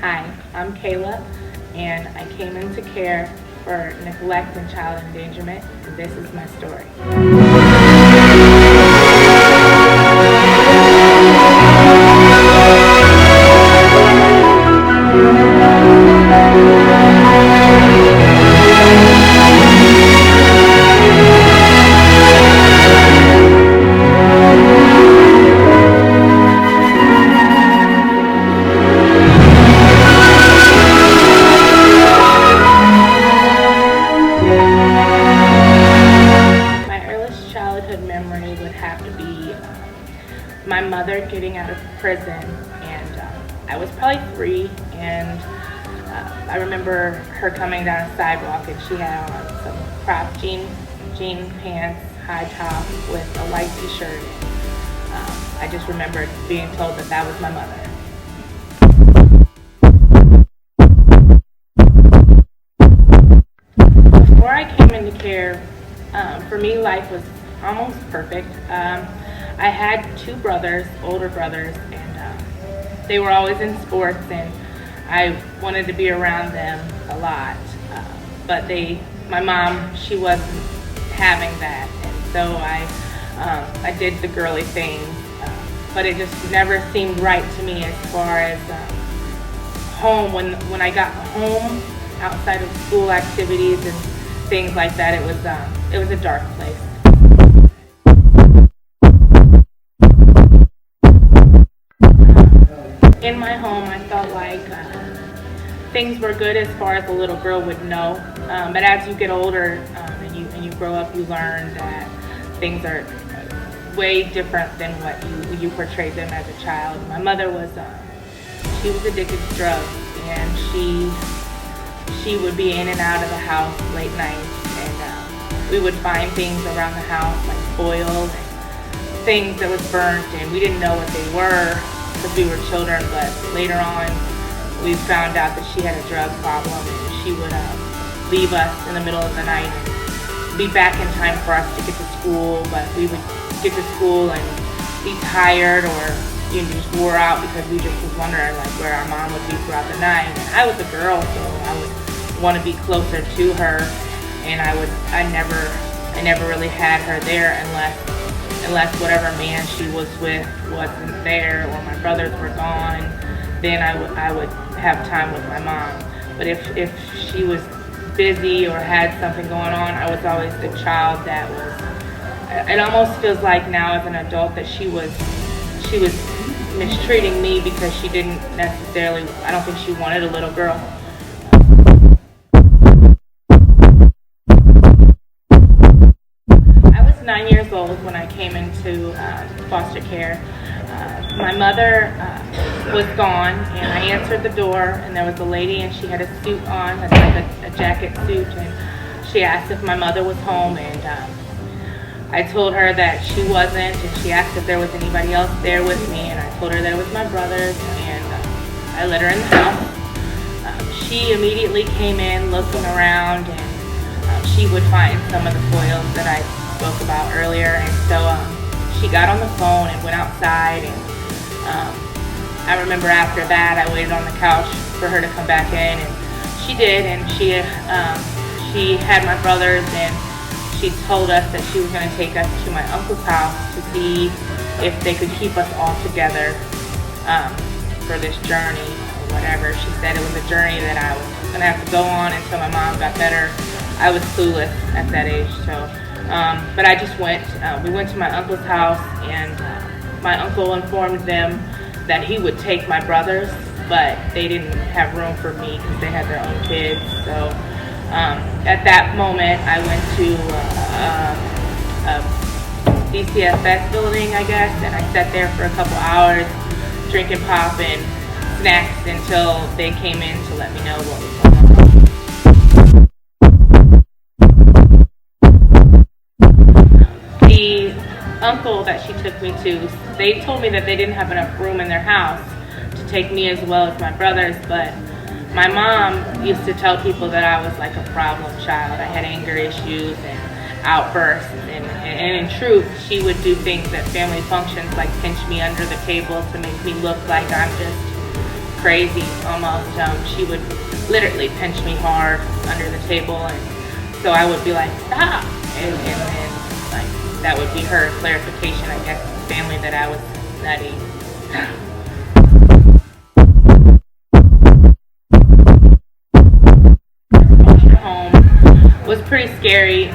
Hi, I'm Kayla, and I came into care for neglect and child endangerment, and this is my story. My earliest childhood memory would have to be my mother getting out of prison, and I was probably 3, and I remember her coming down a sidewalk, and she had on some cropped jean pants, high top, with a white t-shirt. I just remember being told that that was my mother. Before I came into care, for me, life was almost perfect. I had 2 brothers, older brothers, and they were always in sports, and I wanted to be around them a lot. But my mom, she wasn't having that, and so I did the girly things. But it just never seemed right to me as far as home. When I got home, outside of school activities and things like that, it was a dark place. In my home, I felt like things were good as far as a little girl would know. But as you get older and you grow up, you learn that things are way different than what you portrayed them as a child. My mother was she was addicted to drugs, and she would be in and out of the house late nights, and we would find things around the house like oil and things that was burnt, and we didn't know what they were because we were children. But later on, we found out that she had a drug problem, and she would leave us in the middle of the night and be back in time for us to get to school. But we would get to school and be tired, or just wore out, because we just was wondering like where our mom would be throughout the night. And I was a girl, so I would want to be closer to her, and I never really had her there unless whatever man she was with wasn't there, or my brothers were gone. Then I would have time with my mom. But if she was busy or had something going on, I was always the child that was. It almost feels like now as an adult that she was mistreating me, because she didn't necessarily. I don't think she wanted a little girl. I was 9 years old when I came into foster care. My mother was gone, and I answered the door, and there was a lady, and she had a suit on, like a jacket suit, and she asked if my mother was home, and I told her that she wasn't, and she asked if there was anybody else there with me, and I told her that it was my brothers, and I let her in the house. She immediately came in looking around, and she would find some of the foils that I spoke about earlier, and so she got on the phone and went outside, and I remember after that I waited on the couch for her to come back in, and she did, and she had my brothers, and she told us that she was going to take us to my uncle's house to see if they could keep us all together for this journey or whatever. She said it was a journey that I was going to have to go on until my mom got better. I was clueless at that age, so but I just went. We went to my uncle's house, and my uncle informed them that he would take my brothers, but they didn't have room for me because they had their own kids. So at that moment, I went to a DCFS building, I guess, and I sat there for a couple hours drinking pop and snacks until they came in to let me know what was going on. The uncle that she took me to, they told me that they didn't have enough room in their house to take me as well as my brothers, but my mom used to tell people that I was like a problem child. I had anger issues and outbursts, and in truth, she would do things at family functions like pinch me under the table to make me look like I'm just crazy almost. She would literally pinch me hard under the table, and so I would be like, stop, and then like that would be her clarification, I guess, to the family that I was nutty. Home was pretty scary.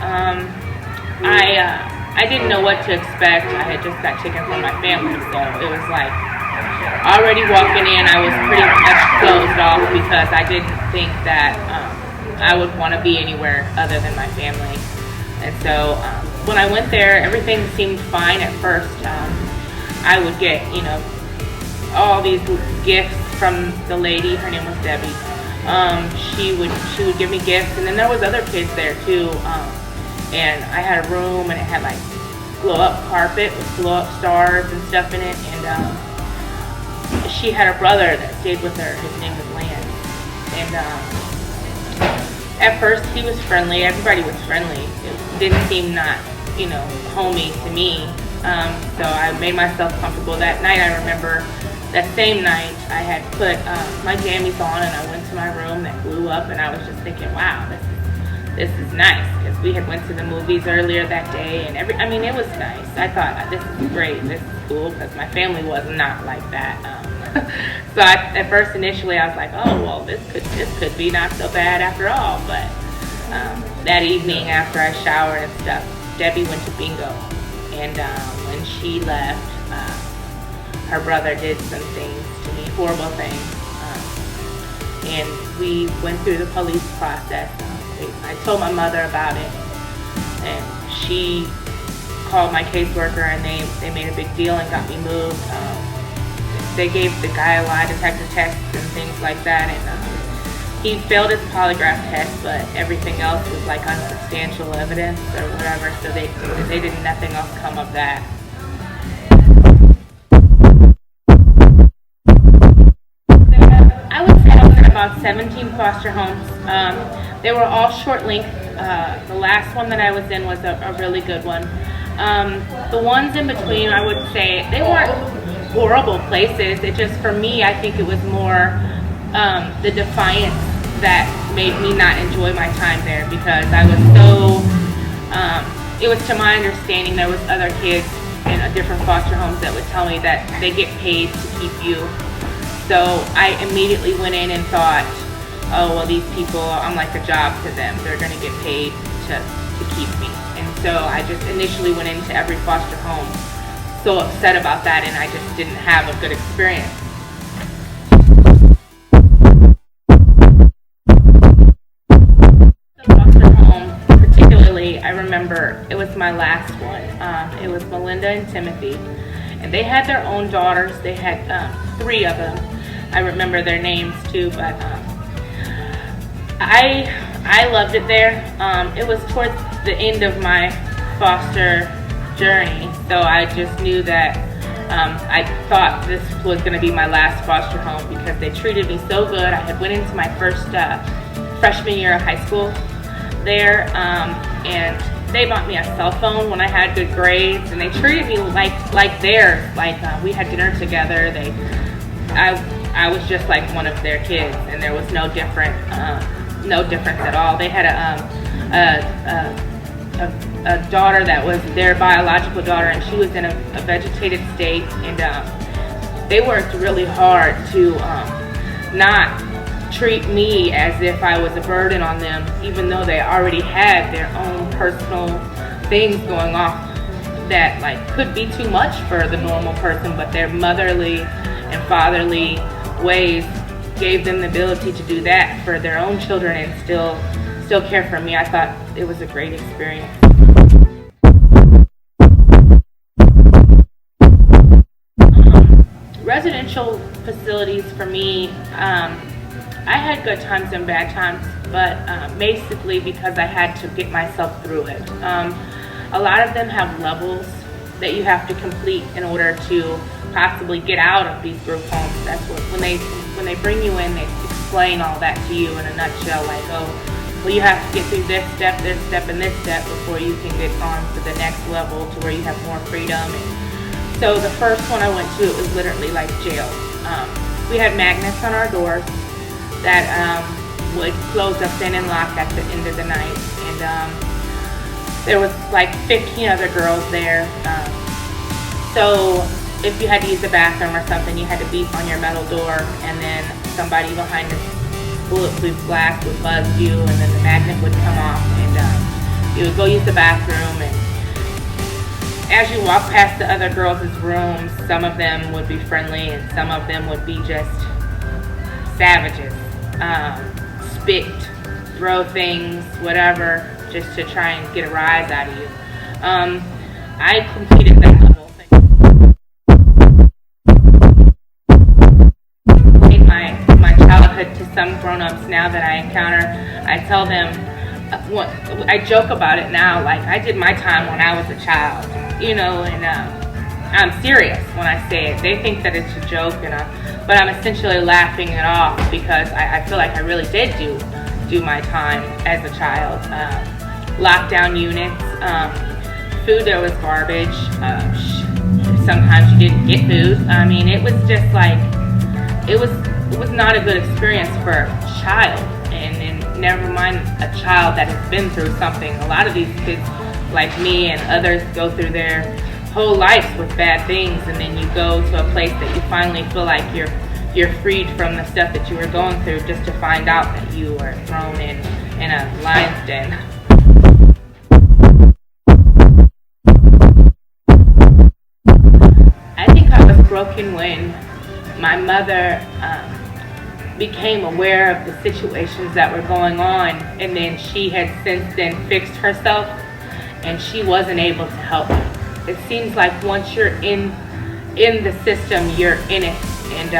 I didn't know what to expect. I had just got taken from my family, so it was like already walking in, I was pretty much closed off because I didn't think that I would want to be anywhere other than my family. And so when I went there, everything seemed fine at first. I would get, all these gifts from the lady. Her name was Debbie. She would give me gifts, and then there was other kids there too. And I had a room, and it had like glow-up carpet with glow-up stars and stuff in it. And she had a brother that stayed with her. His name was Lance. And at first he was friendly. Everybody was friendly. It didn't seem not, homey to me. So I made myself comfortable. That night, I remember that same night, I had put my jammies on, and I went to my room that blew up, and I was just thinking, wow, this is nice, because we had went to the movies earlier that day, and it was nice. I thought, this is great, this is cool, because my family was not like that. So at first, initially, I was like, oh, well, this could be not so bad after all. But that evening, after I showered and stuff, Debbie went to bingo, and when she left, her brother did some things to me, horrible things, and we went through the police process. I told my mother about it, and she called my caseworker, and they made a big deal and got me moved. They gave the guy a lie detector tests and things like that, and he failed his polygraph test, but everything else was like unsubstantial evidence or whatever, so they did nothing else come of that. I would say I was in about 17 foster homes. They were all short length. The last one that I was in was a really good one. The ones in between, I would say, they weren't horrible places. It just, for me, I think it was more the defiance that made me not enjoy my time there, because I was so, it was to my understanding there was other kids in different foster homes that would tell me that they get paid to keep you. So I immediately went in and thought, oh, well, these people, I'm like a job to them. They're going to get paid to keep me. And so I just initially went into every foster home so upset about that, and I just didn't have a good experience. The foster home, particularly, I remember it was my last one. It was Melinda and Timothy, and they had their own daughters. They had 3 of them. I remember their names too, but I loved it there. It was towards the end of my foster journey, so I just knew that I thought this was going to be my last foster home because they treated me so good. I had went into my first freshman year of high school there, and they bought me a cell phone when I had good grades, and they treated me like theirs. Like we had dinner together. I was just like one of their kids, and there was no difference at all. They had a daughter that was their biological daughter, and she was in a vegetated state, and they worked really hard to not treat me as if I was a burden on them, even though they already had their own personal things going off that like could be too much for the normal person, but their motherly and fatherly ways gave them the ability to do that for their own children and still care for me. I thought it was a great experience. Residential facilities for me, I had good times and bad times, but basically because I had to get myself through it. A lot of them have levels that you have to complete in order to possibly get out of these group homes. That's what when they bring you in, they explain all that to you in a nutshell, like, oh, well, you have to get through this step, and this step before you can get on to the next level to where you have more freedom. And so the first one I went to, it was literally like jail. we had magnets on our doors that would close us in and lock at the end of the night. And there was like 15 other girls there. So if you had to use the bathroom or something, you had to beep on your metal door, and then somebody behind this bulletproof glass would buzz you, and then the magnet would come off, and you would go use the bathroom. And as you walk past the other girls' rooms, some of them would be friendly and some of them would be just savages. Spit, throw things, whatever, just to try and get a rise out of you. I completed that level. In my childhood, to some grown-ups now that I encounter, I tell them, I joke about it now, like I did my time when I was a child, you know, and I'm serious when I say it. They think that it's a joke, but I'm essentially laughing it off because I feel like I really did do my time as a child. Lockdown units, food that was garbage, sometimes you didn't get food. I mean, it was just like, it was not a good experience for a child, and never mind a child that has been through something. A lot of these kids, like me and others, go through their whole lives with bad things, and then you go to a place that you finally feel like you're freed from the stuff that you were going through, just to find out that you were thrown in a lion's den. I think I was broken when my mother became aware of the situations that were going on, and then she had since then fixed herself, and she wasn't able to help me. It seems like once you're in the system, you're in it, and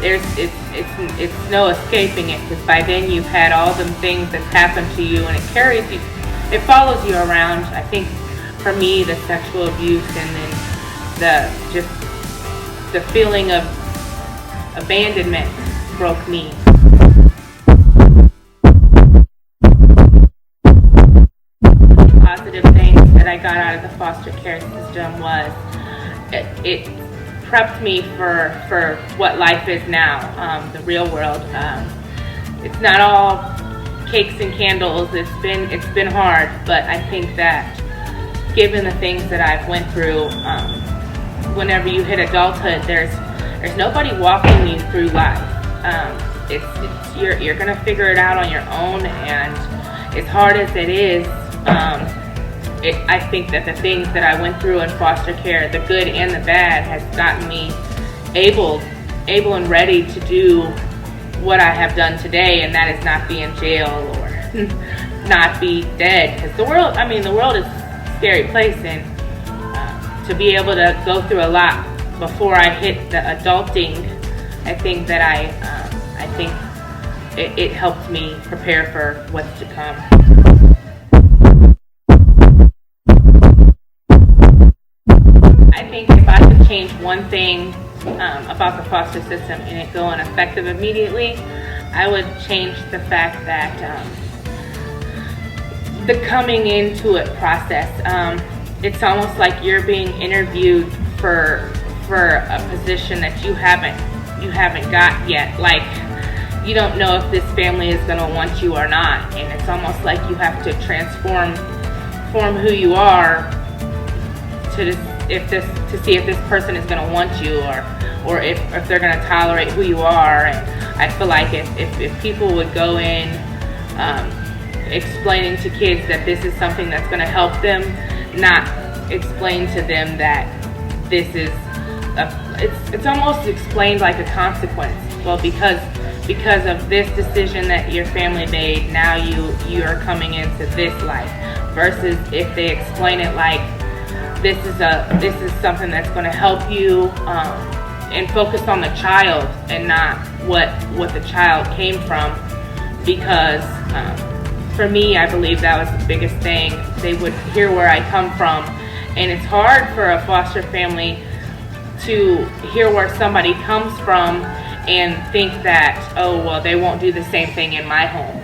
it's no escaping it, because by then you've had all the things that's happened to you, and it carries you, it follows you around. I think for me, the sexual abuse, and then the feeling of abandonment broke me. Positive things that I got out of the foster care system was it prepped me for what life is now, the real world. It's not all cakes and candles. It's been hard, but I think that given the things that I've went through, whenever you hit adulthood, there's nobody walking you through life. You're gonna figure it out on your own, and as hard as it is, I think that the things that I went through in foster care, the good and the bad, has gotten me able and ready to do what I have done today, and that is not be in jail or not be dead. Because the world is a scary place, and to be able to go through a lot before I hit the adulting, I think that I think it helped me prepare for what's to come. I think if I could change one thing about the foster system and it going effective immediately, I would change the fact that the coming into it process, it's almost like you're being interviewed for a position that you haven't got yet. Like, you don't know if this family is going to want you or not, and it's almost like you have to transform who you are to see if this person is going to want you, or if they're going to tolerate who you are. And I feel like if people would go in explaining to kids that this is something that's going to help them, not explain to them that this is it's almost explained like a consequence. Well, because of this decision that your family made, now you are coming into this life. Versus if they explain it like this is something that's going to help you, and focus on the child and not what the child came from. Because for me, I believe that was the biggest thing. They would hear where I come from, and it's hard for a foster family to hear where somebody comes from and think that, oh well, they won't do the same thing in my home.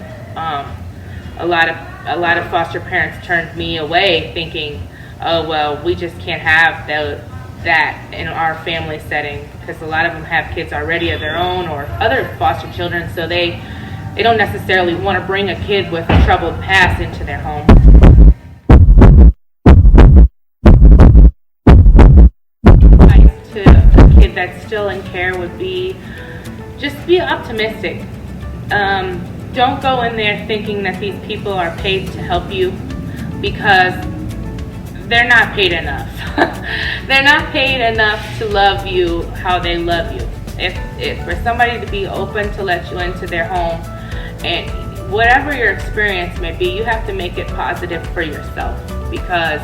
A lot of foster parents turned me away thinking, oh well, we just can't have that in our family setting, because a lot of them have kids already of their own or other foster children, so they don't necessarily want to bring a kid with a troubled past into their home. To a kid that's still in care would be just be optimistic. Don't go in there thinking that these people are paid to help you, because they're not paid enough. They're not paid enough to love you how they love you. If for somebody to be open to let you into their home, and whatever your experience may be, you have to make it positive for yourself, because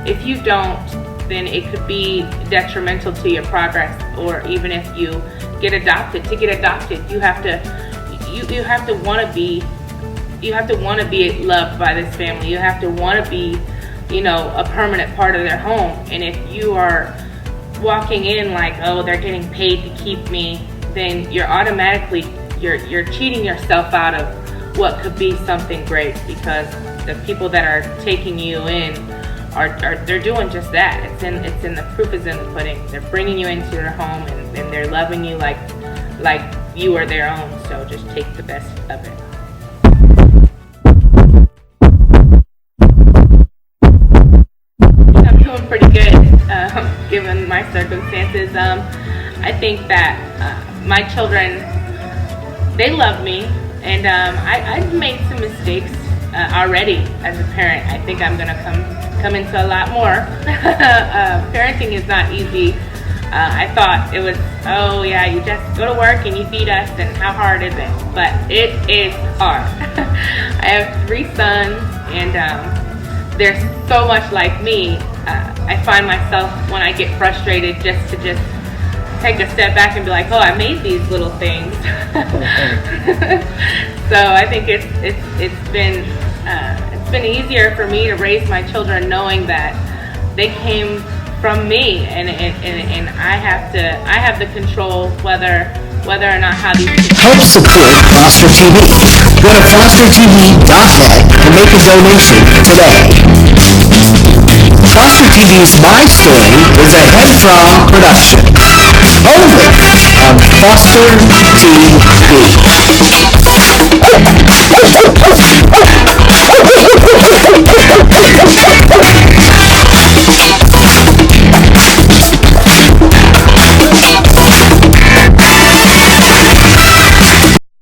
if you don't, then it could be detrimental to your progress. Or even if you get adopted, you have to want to be loved by this family. You have to want to be, a permanent part of their home. And if you are walking in like, oh, they're getting paid to keep me, then you're automatically you're cheating yourself out of what could be something great, because the people that are taking you in they're doing just that. It's in the proof is in the pudding. They're bringing you into their home, and they're loving you like you are their own. So just take the best of it. I'm doing pretty good given my circumstances. I think that my children, they love me, and I've made some mistakes already as a parent. I think I'm gonna come into a lot more. Parenting is not easy. I thought it was, oh yeah, you just go to work and you feed us, and how hard is it? But it is hard. I have 3 sons, and they're so much like me. I find myself, when I get frustrated, just take a step back and be like, oh, I made these little things. So I think it's been easier for me to raise my children knowing that they came from me, and I have the control whether or not how these help support Foster TV. Go to fostertv.net and make a donation today. Foster TV's My Story is a HEDFRA production, only on Foster TV.